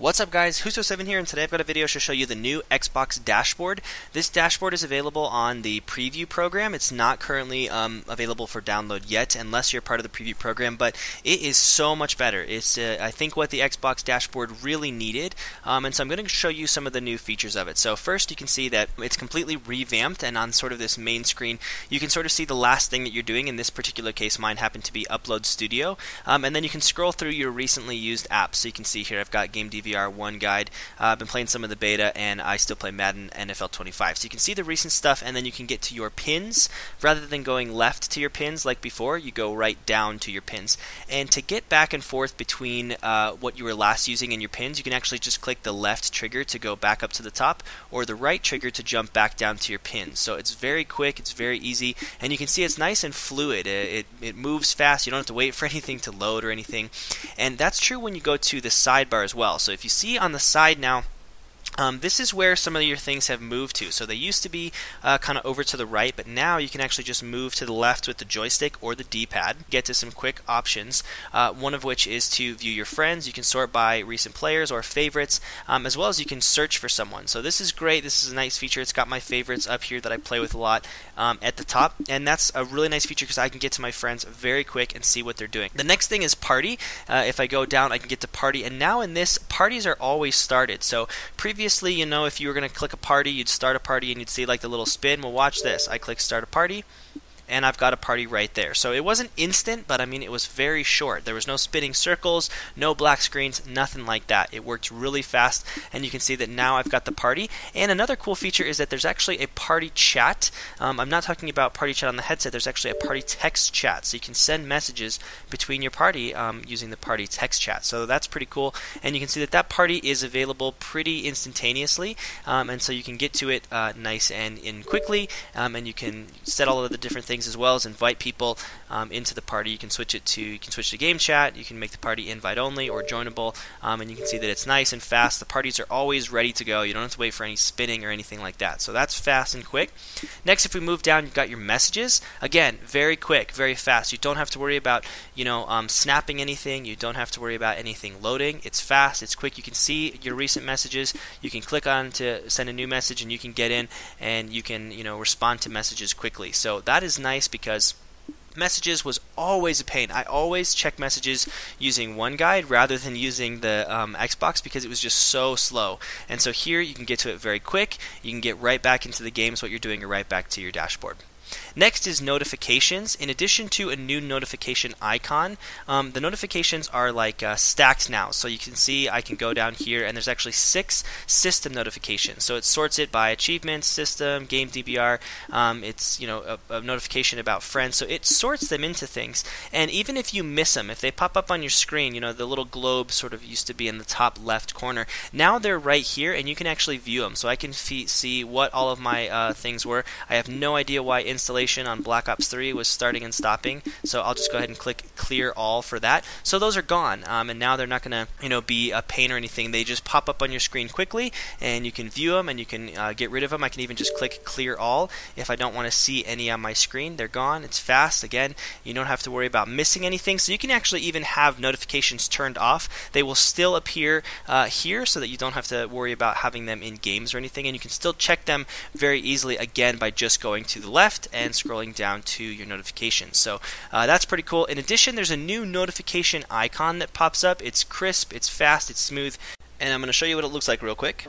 What's up guys, Huso7 here, and today I've got a video to show you the new Xbox dashboard. This dashboard is available on the preview program. It's not currently available for download yet unless you're part of the preview program, but it is so much better. It's I think what the Xbox dashboard really needed, and so I'm going to show you some of the new features of it. So first you can see that it's completely revamped, and on sort of this main screen you can sort of see the last thing that you're doing. In this particular case mine happened to be Upload Studio, and then you can scroll through your recently used apps. So you can see here I've got Game DVR 1 guide. I've been playing some of the beta, and I still play Madden NFL 25. So you can see the recent stuff, and then you can get to your pins. Rather than going left to your pins like before, you go right down to your pins. And to get back and forth between what you were last using in your pins, you can actually just click the left trigger to go back up to the top, or the right trigger to jump back down to your pins. So it's very quick, it's very easy, and you can see it's nice and fluid. It moves fast. You don't have to wait for anything to load or anything. And that's true when you go to the sidebar as well. So if you see on the side now, this is where some of your things have moved to. So they used to be kind of over to the right, but now you can actually just move to the left with the joystick or the D-pad. Get to some quick options, one of which is to view your friends. You can sort by recent players or favorites, as well as you can search for someone. So this is great. This is a nice feature. It's got my favorites up here that I play with a lot at the top, and that's a really nice feature because I can get to my friends very quick and see what they're doing. The next thing is Party. If I go down, I can get to Party, and now in this, parties are always started. So previously, you know, if you were going to click a party, you'd start a party and you'd see like the little spin. Well, watch this. I click start a party, and I've got a party right there. So it wasn't instant, but I mean it was very short. There was no spinning circles, no black screens, nothing like that. It worked really fast, and you can see that now I've got the party. And another cool feature is that there's actually a party chat. I'm not talking about party chat on the headset. There's actually a party text chat, so you can send messages between your party using the party text chat. So that's pretty cool, and you can see that that party is available pretty instantaneously, and so you can get to it nice and quickly, and you can set all of the different things as well as invite people into the party. You can switch to game chat. You can make the party invite only or joinable, and you can see that it's nice and fast. The parties are always ready to go. You don't have to wait for any spinning or anything like that. So that's fast and quick. Next, if we move down, you've got your messages. Again, very quick, very fast. You don't have to worry about snapping anything. You don't have to worry about anything loading. It's fast. It's quick. You can see your recent messages. You can click on to send a new message, and you can get in and you can respond to messages quickly. So that is nice because messages was always a pain. I always check messages using OneGuide rather than using the Xbox because it was just so slow. And so here you can get to it very quick. You can get right back into the games, what you're doing, or right back to your dashboard. Next is notifications. In addition to a new notification icon, the notifications are like stacked now. So you can see I can go down here, and there's actually 6 system notifications. So it sorts it by achievements, system, game DVR. It's a notification about friends. So it sorts them into things. And even if you miss them, if they pop up on your screen, the little globe sort of used to be in the top left corner. Now they're right here, and you can actually view them. So I can see what all of my things were. I have no idea why installation on Black Ops 3 was starting and stopping, so I'll just go ahead and click clear all for that. So those are gone, and now they're not going to be a pain or anything. They just pop up on your screen quickly, and you can view them, and you can get rid of them. I can even just click clear all if I don't want to see any on my screen. They're gone. It's fast. Again, you don't have to worry about missing anything, so you can actually even have notifications turned off. They will still appear here so that you don't have to worry about having them in games or anything, and you can still check them very easily, again, by just going to the left and scrolling down to your notifications. So that's pretty cool. In addition, there's a new notification icon that pops up. It's crisp, it's fast, it's smooth, and I'm going to show you what it looks like real quick.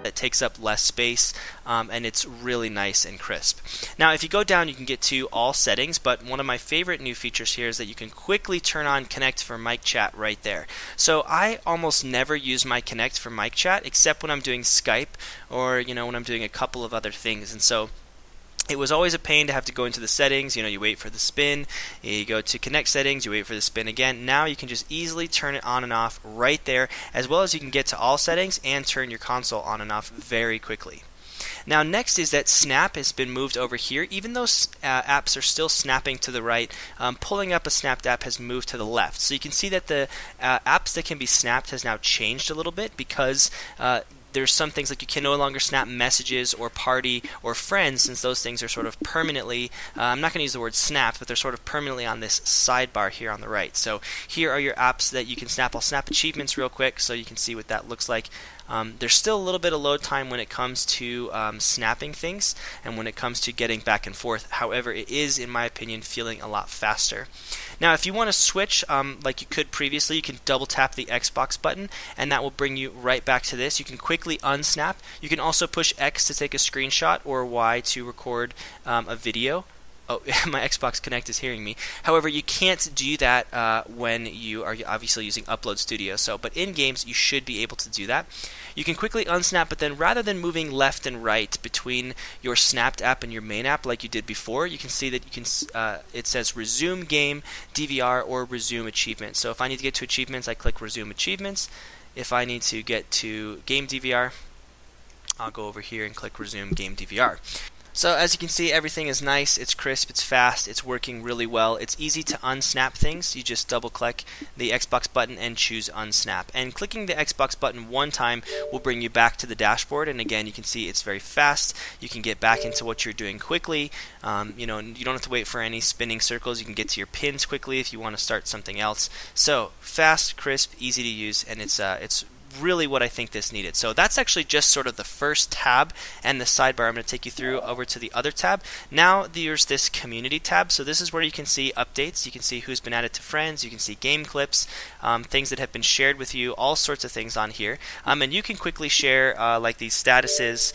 It takes up less space, and it's really nice and crisp. Now if you go down, you can get to all settings, but one of my favorite new features here is that you can quickly turn on Connect for mic chat right there. So I almost never use my Connect for mic chat except when I'm doing Skype or when I'm doing a couple of other things, and so it was always a pain to have to go into the settings. You wait for the spin, you go to connect settings, you wait for the spin again. Now you can just easily turn it on and off right there, as well as you can get to all settings and turn your console on and off very quickly. Now next is that Snap has been moved over here. Even though apps are still snapping to the right, pulling up a snapped app has moved to the left. So you can see that the apps that can be snapped has now changed a little bit because There's some things like you can no longer snap messages or party or friends, since those things are sort of permanently, I'm not going to use the word snapped, but they're sort of permanently on this sidebar here on the right. So here are your apps that you can snap. I'll snap achievements real quick so you can see what that looks like. There's still a little bit of load time when it comes to snapping things and when it comes to getting back and forth. However, it is, in my opinion, feeling a lot faster. Now, if you want to switch like you could previously, you can double tap the Xbox button and that will bring you right back to this. You can quickly unsnap. You can also push X to take a screenshot or Y to record a video. Oh, my Xbox Connect is hearing me. However, you can't do that when you are obviously using Upload Studio. But in games, you should be able to do that. You can quickly unsnap, but then rather than moving left and right between your snapped app and your main app like you did before, you can see that you can. It says Resume Game DVR or Resume Achievement. So if I need to get to achievements, I click Resume Achievements. If I need to get to Game DVR, I'll go over here and click Resume Game DVR. So as you can see, everything is nice, it's crisp, it's fast, it's working really well. It's easy to unsnap things. You just double click the Xbox button and choose unsnap. And clicking the Xbox button one time will bring you back to the dashboard, and again you can see it's very fast. You can get back into what you're doing quickly. You don't have to wait for any spinning circles. You can get to your pins quickly if you want to start something else. So fast, crisp, easy to use, and it's really what I think this needed. So that's actually just sort of the first tab and the sidebar. I'm going to take you through over to the other tab. Now there's this community tab. So this is where you can see updates. You can see who's been added to friends. You can see game clips, things that have been shared with you, all sorts of things on here. And you can quickly share like these statuses.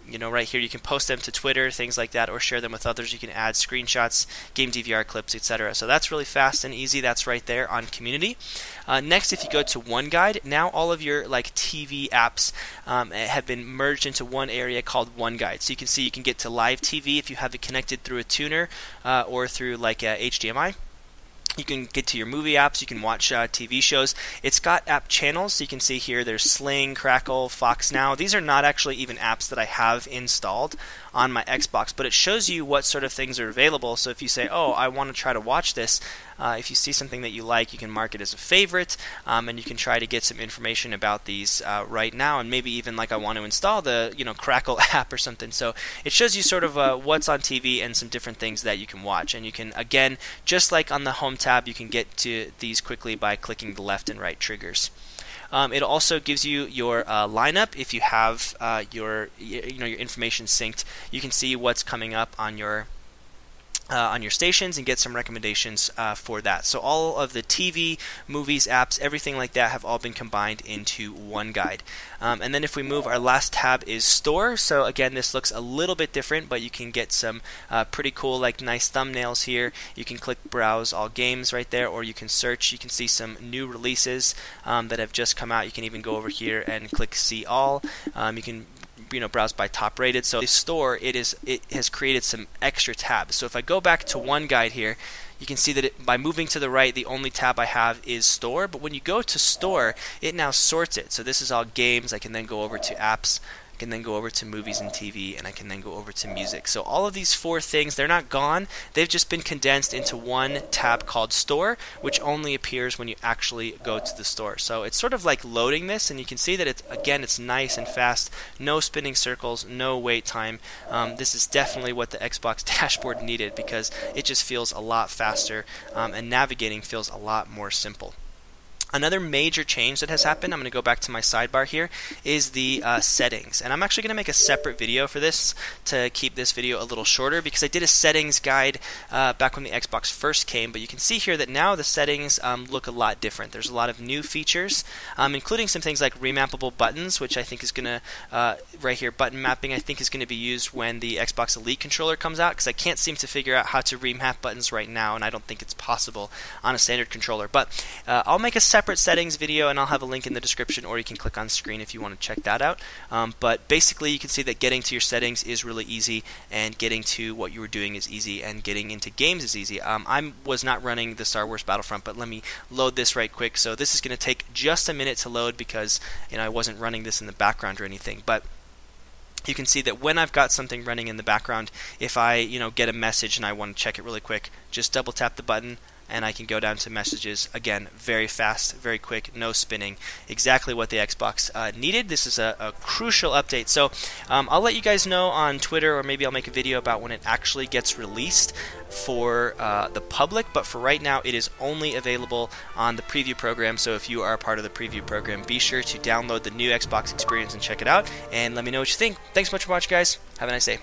Right here you can post them to Twitter, things like that, or share them with others. You can add screenshots, game DVR clips, etc. So that's really fast and easy. That's right there on Community. Next, if you go to OneGuide, now all of your like TV apps have been merged into one area called OneGuide. So you can see you can get to live TV if you have it connected through a tuner or through like HDMI. You can get to your movie apps, you can watch TV shows. It's got app channels, so you can see here there's Sling, Crackle, Fox Now. These are not actually even apps that I have installed on my Xbox, but it shows you what sort of things are available. So if you say, oh, I want to try to watch this, if you see something that you like, you can mark it as a favorite, and you can try to get some information about these right now, and maybe even like I want to install the Crackle app or something. So it shows you sort of what's on TV and some different things that you can watch. And you can, again, just like on the Home tab, you can get to these quickly by clicking the left and right triggers. It also gives you your lineup. If you have your information synced, you can see what's coming up on your stations and get some recommendations for that. So all of the TV, movies, apps, everything like that have all been combined into one guide. And then if we move, our last tab is Store. So again, this looks a little bit different, but you can get some pretty cool, like nice thumbnails here. You can click Browse All Games right there, or you can search. You can see some new releases that have just come out. You can even go over here and click See All. You can browse by top rated. So the Store, it has created some extra tabs. So if I go back to OneGuide here, you can see that by moving to the right, the only tab I have is Store. But when you go to Store, it now sorts it. So this is all games. I can then go over to apps. I can then go over to movies and TV, and I can then go over to music. So all of these four things, they're not gone. They've just been condensed into one tab called Store, which only appears when you actually go to the store. So it's sort of like loading this, and you can see that it's nice and fast. No spinning circles, no wait time. This is definitely what the Xbox dashboard needed, because it just feels a lot faster, and navigating feels a lot more simple. Another major change that has happened, I'm going to go back to my sidebar here, is the settings. And I'm actually going to make a separate video for this to keep this video a little shorter, because I did a settings guide back when the Xbox first came. But you can see here that now the settings look a lot different. There's a lot of new features, including some things like remappable buttons, which I think is going to, right here, button mapping, I think is going to be used when the Xbox Elite controller comes out, because I can't seem to figure out how to remap buttons right now, and I don't think it's possible on a standard controller. But I'll make a separate settings video, and I'll have a link in the description, or you can click on screen if you want to check that out. But basically you can see that getting to your settings is really easy, and getting to what you were doing is easy, and getting into games is easy. I was not running the Star Wars Battlefront, but let me load this right quick. So this is going to take just a minute to load, because I wasn't running this in the background or anything. But you can see that when I've got something running in the background, if I get a message and I want to check it really quick, just double tap the button, and I can go down to messages. Again, very fast, very quick, no spinning. Exactly what the Xbox needed. This is a crucial update. So I'll let you guys know on Twitter, or maybe I'll make a video about when it actually gets released for the public, but for right now it is only available on the preview program. So if you are a part of the preview program, be sure to download the new Xbox experience and check it out, and let me know what you think. Thanks so much for watching, guys. Have a nice day.